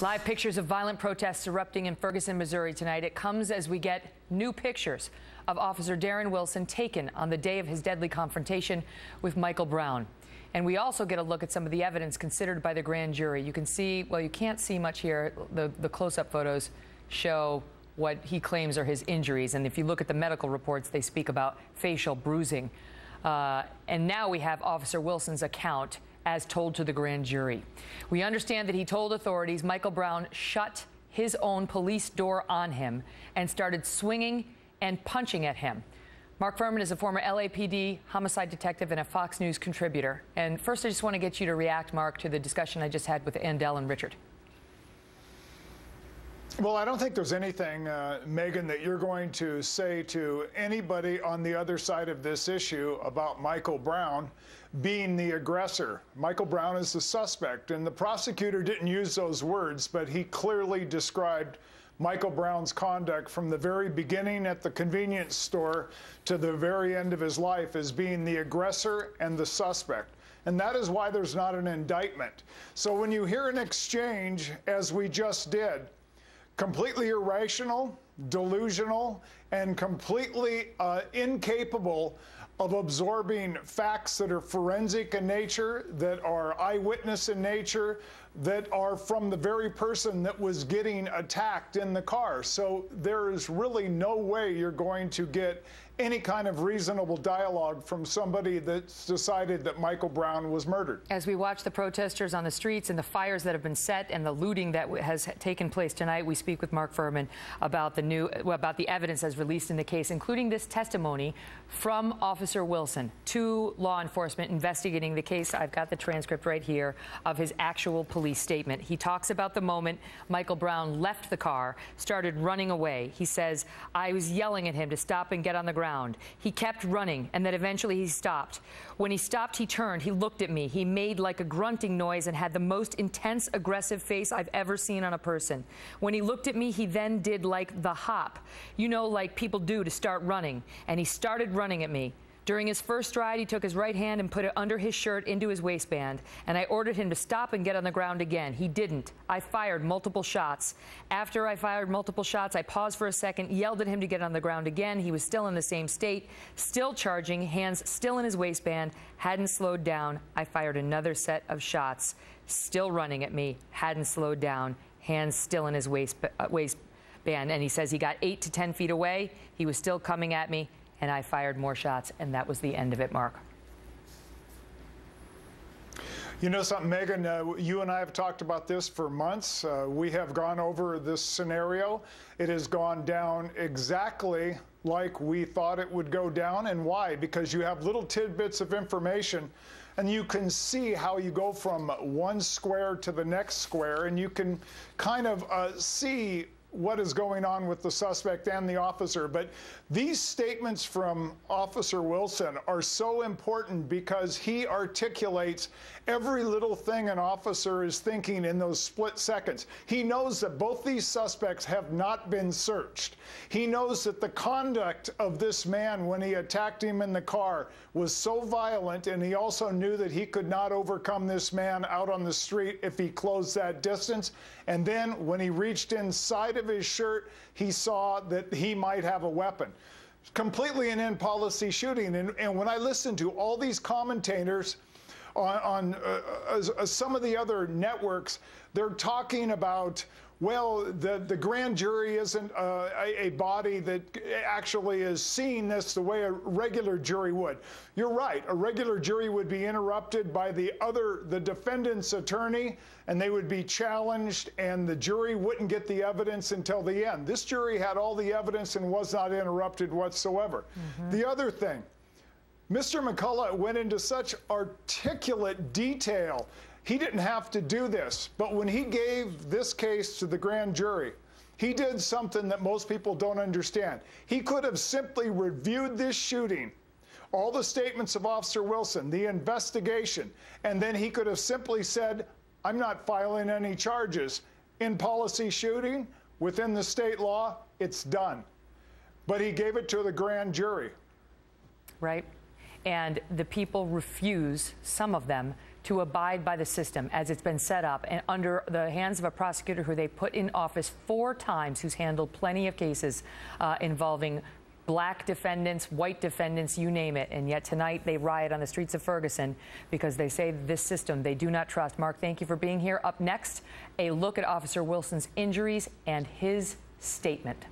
Live pictures of violent protests erupting in Ferguson, Missouri tonight. It comes as we get new pictures of Officer Darren Wilson taken on the day of his deadly confrontation with Michael Brown. And we also get a look at some of the evidence considered by the grand jury. You can see, well, you can't see much here. The close-up photos show what he claims are his injuries. And if you look at the medical reports, they speak about facial bruising. And now we have Officer Wilson's account as told to the grand jury. We understand that he told authorities Michael Brown shut his own police door on him and started swinging and punching at him. Mark Fuhrman is a former LAPD homicide detective and a Fox News contributor. And first, I just want to get you to react, Mark, to the discussion I just had with Andell and Richard. Well, I don't think there's anything, Megyn, that you're going to say to anybody on the other side of this issue about Michael Brown being the aggressor. Michael Brown is the suspect, and the prosecutor didn't use those words, but he clearly described Michael Brown's conduct from the very beginning at the convenience store to the very end of his life as being the aggressor and the suspect. And that is why there's not an indictment. So when you hear an exchange, as we just did, completely irrational, delusional, and completely incapable of absorbing facts that are forensic in nature, that are eyewitness in nature, that are from the very person that was getting attacked in the car. So there is really no way you're going to get any kind of reasonable dialogue from somebody that's decided that Michael Brown was murdered. As we watch the protesters on the streets and the fires that have been set and the looting that has taken place tonight, we speak with Mark Fuhrman about the evidence as released in the case, including this testimony from Officer Wilson to law enforcement investigating the case. I've got the transcript right here of his actual police statement. He talks about the moment Michael Brown left the car, started running away. He says, "I was yelling at him to stop and get on the ground. He kept running, and then eventually he stopped. When he stopped, he turned. He looked at me. He made like a grunting noise and had the most intense, aggressive face I've ever seen on a person. When he looked at me, he then did like the hop, you know, like people do to start running. And he started running at me. During his first stride, he took his right hand and put it under his shirt into his waistband, and I ordered him to stop and get on the ground again. He didn't. I fired multiple shots. After I fired multiple shots, I paused for a second, yelled at him to get on the ground again. He was still in the same state, still charging, hands still in his waistband, hadn't slowed down. I fired another set of shots, still running at me, hadn't slowed down, hands still in his waistband. And he says he got 8 to 10 feet away. He was still coming at me, and I fired more shots, and that was the end of it, Mark. You know something, Megyn, you and I have talked about this for months. We have gone over this scenario. It has gone down exactly like we thought it would go down. And why? Because you have little tidbits of information, and you can see how you go from one square to the next square, and you can kind of see what is going on with the suspect and the officer. But these statements from Officer Wilson are so important because he articulates every little thing an officer is thinking in those split seconds. He knows that both these suspects have not been searched. He knows that the conduct of this man when he attacked him in the car was so violent, and he also knew that he could not overcome this man out on the street if he closed that distance. And then when he reached inside of his shirt, he saw that he might have a weapon. Completely an in-policy shooting. And when I listen to all these commentators on some of the other networks, they're talking about, well, the grand jury isn't a body that actually is seeing this the way a regular jury would. You're right. A regular jury would be interrupted by the defendant's attorney, and they would be challenged, and the jury wouldn't get the evidence until the end. This jury had all the evidence and was not interrupted whatsoever. The other thing, Mr. McCullough went into such articulate detail. He didn't have to do this, but when he gave this case to the grand jury, he did something that most people don't understand. He could have simply reviewed this shooting, all the statements of Officer Wilson, the investigation, and then he could have simply said, I'm not filing any charges. In policy shooting, within the state law, it's done. But he gave it to the grand jury. Right. And the people refuse, some of them, to abide by the system as it's been set up and under the hands of a prosecutor who they put in office 4 times, who's handled plenty of cases involving black defendants, white defendants, you name it. And yet tonight they riot on the streets of Ferguson because they say this system they do not trust. Mark, thank you for being here. Up next, a look at Officer Wilson's injuries and his statement.